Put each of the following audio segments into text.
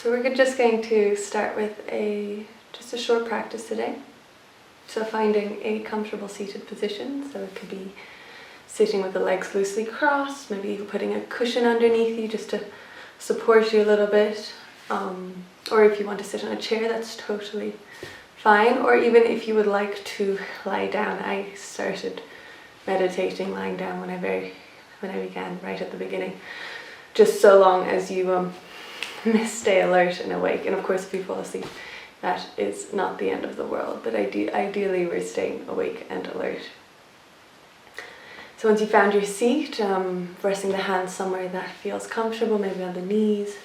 So we're just going to start with just a short practice today. So finding a comfortable seated position. So it could be sitting with the legs loosely crossed, maybe even putting a cushion underneath you just to support you a little bit. Or if you want to sit on a chair, that's totally fine. Or even if you would like to lie down. I started meditating lying down when I began, right at the beginning. Just so long as you stay alert and awake. And of course, if you fall asleep, that is not the end of the world. But ideally, we're staying awake and alert. So once you found your seat, resting the hands somewhere that feels comfortable, maybe on the knees,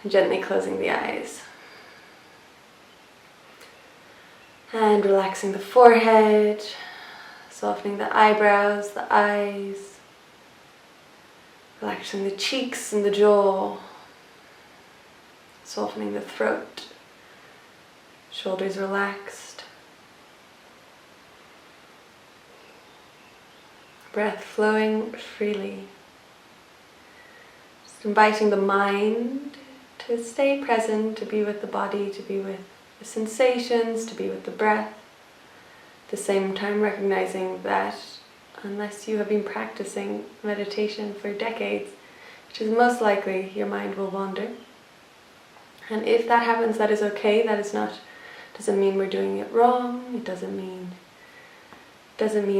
and gently closing the eyes. And relaxing the forehead, softening the eyebrows, the eyes, relaxing the cheeks and the jaw, softening the throat, shoulders relaxed, breath flowing freely. Just inviting the mind to stay present, to be with the body, to be with the sensations, to be with the breath. At the same time recognizing that unless you have been practicing meditation for decades, which is most likely, your mind will wander. And if that happens, that is okay. Doesn't mean we're doing it wrong. It doesn't mean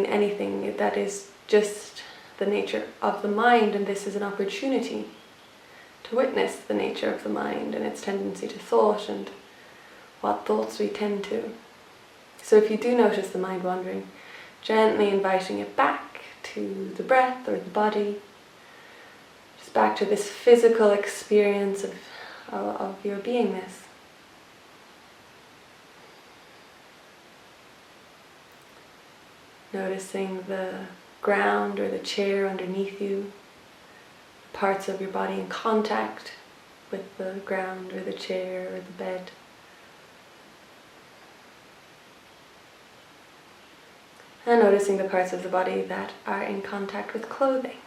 anything. That is just the nature of the mind, and this is an opportunity to witness the nature of the mind and its tendency to thought and what thoughts we tend to. So if you do notice the mind wandering, gently inviting it back to the breath or the body, just back to this physical experience of your beingness. Noticing the ground or the chair underneath you, parts of your body in contact with the ground or the chair or the bed. And noticing the parts of the body that are in contact with clothing.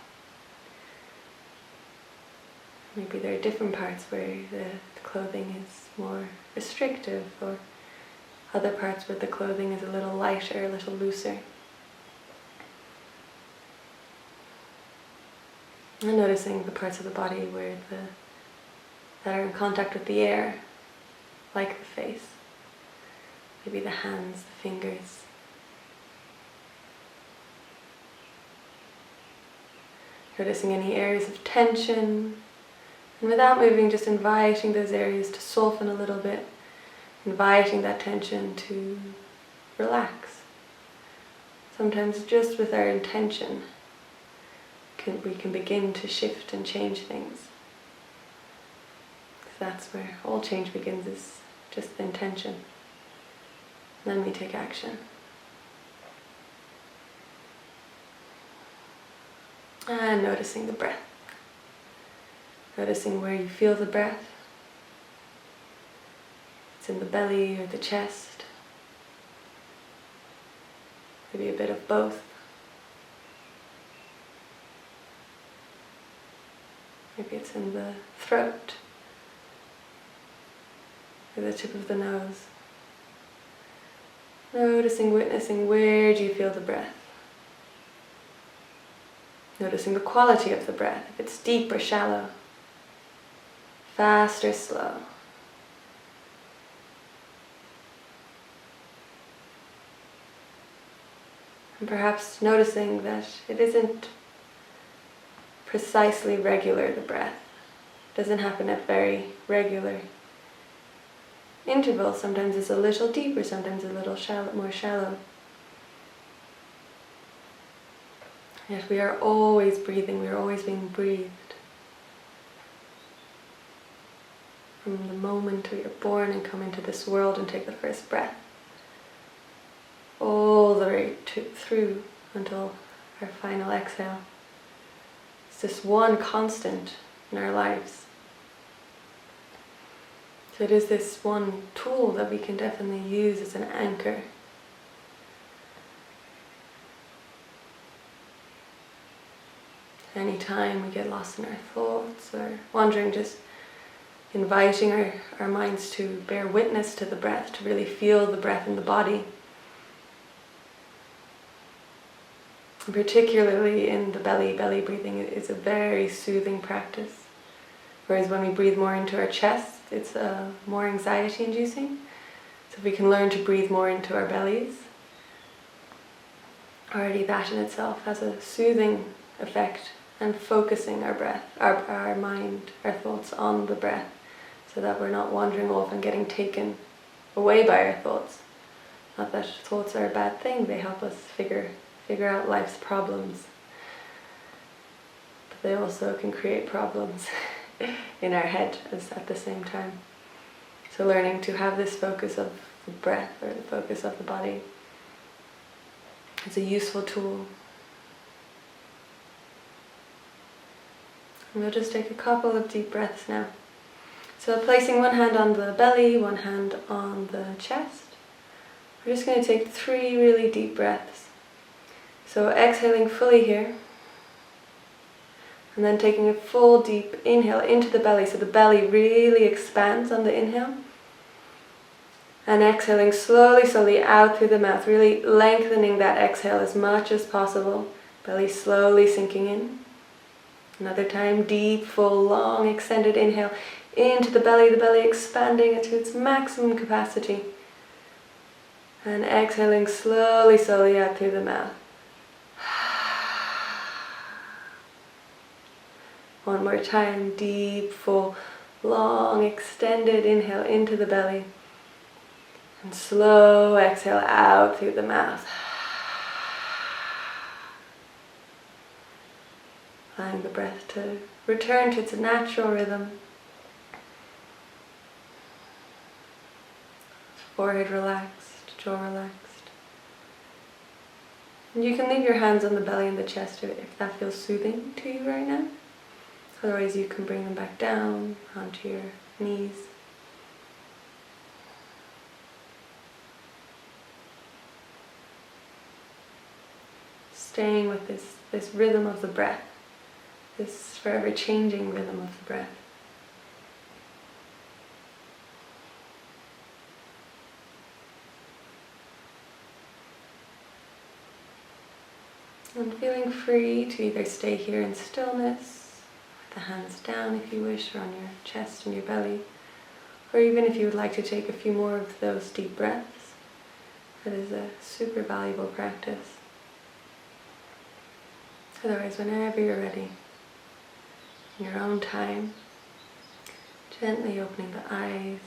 Maybe there are different parts where the clothing is more restrictive, or other parts where the clothing is a little lighter, a little looser. And noticing the parts of the body that are in contact with the air, like the face. Maybe the hands, the fingers. Noticing any areas of tension, and without moving, just inviting those areas to soften a little bit, inviting that tension to relax. Sometimes just with our intention, we can begin to shift and change things. That's where all change begins, is just the intention. Then we take action. And noticing the breath. Noticing where you feel the breath. It's in the belly or the chest. Maybe a bit of both. Maybe it's in the throat or the tip of the nose. Noticing, witnessing, where do you feel the breath? Noticing the quality of the breath, if it's deep or shallow, fast or slow. And perhaps noticing that it isn't precisely regular, the breath. It doesn't happen at very regular intervals. Sometimes it's a little deeper, sometimes a little more shallow. Yet we are always breathing, we are always being breathed. From the moment we are born and come into this world and take the first breath, all the way through until our final exhale. It's this one constant in our lives. So it is this one tool that we can definitely use as an anchor. Anytime we get lost in our thoughts or wandering, just inviting our minds to bear witness to the breath, to really feel the breath in the body. And particularly in the belly, belly breathing is a very soothing practice. Whereas when we breathe more into our chest, it's more anxiety inducing. So if we can learn to breathe more into our bellies, already that in itself has a soothing effect, and focusing our breath, our mind, our thoughts on the breath, so that we're not wandering off and getting taken away by our thoughts. Not that thoughts are a bad thing, they help us figure out life's problems. But they also can create problems in our head at the same time. So learning to have this focus of the breath, or the focus of the body, is a useful tool. And we'll just take a couple of deep breaths now. So placing one hand on the belly, one hand on the chest. We're just going to take 3 really deep breaths. So exhaling fully here. And then taking a full deep inhale into the belly, so the belly really expands on the inhale. And exhaling slowly, slowly out through the mouth, really lengthening that exhale as much as possible. Belly slowly sinking in. Another time, deep, full, long, extended inhale into the belly expanding to its maximum capacity. And exhaling slowly, slowly out through the mouth. One more time, deep, full, long, extended inhale into the belly. And slow exhale out through the mouth. Allowing the breath to return to its natural rhythm. Forehead relaxed, jaw relaxed. And you can leave your hands on the belly and the chest if that feels soothing to you right now. Otherwise you can bring them back down onto your knees. Staying with this rhythm of the breath, this forever changing rhythm of the breath. And feeling free to either stay here in stillness, with the hands down if you wish, or on your chest and your belly, or even if you would like to take a few more of those deep breaths. That is a super valuable practice. Otherwise, whenever you're ready, in your own time, gently opening the eyes,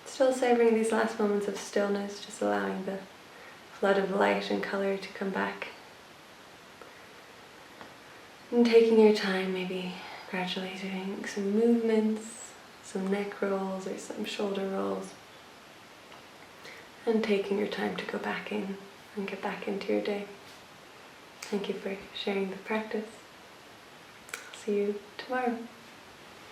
still savoring these last moments of stillness, just allowing the flood of light and color to come back. And taking your time, maybe gradually doing some movements, some neck rolls or some shoulder rolls. And taking your time to go back in and get back into your day. Thank you for sharing the practice. I'll see you tomorrow.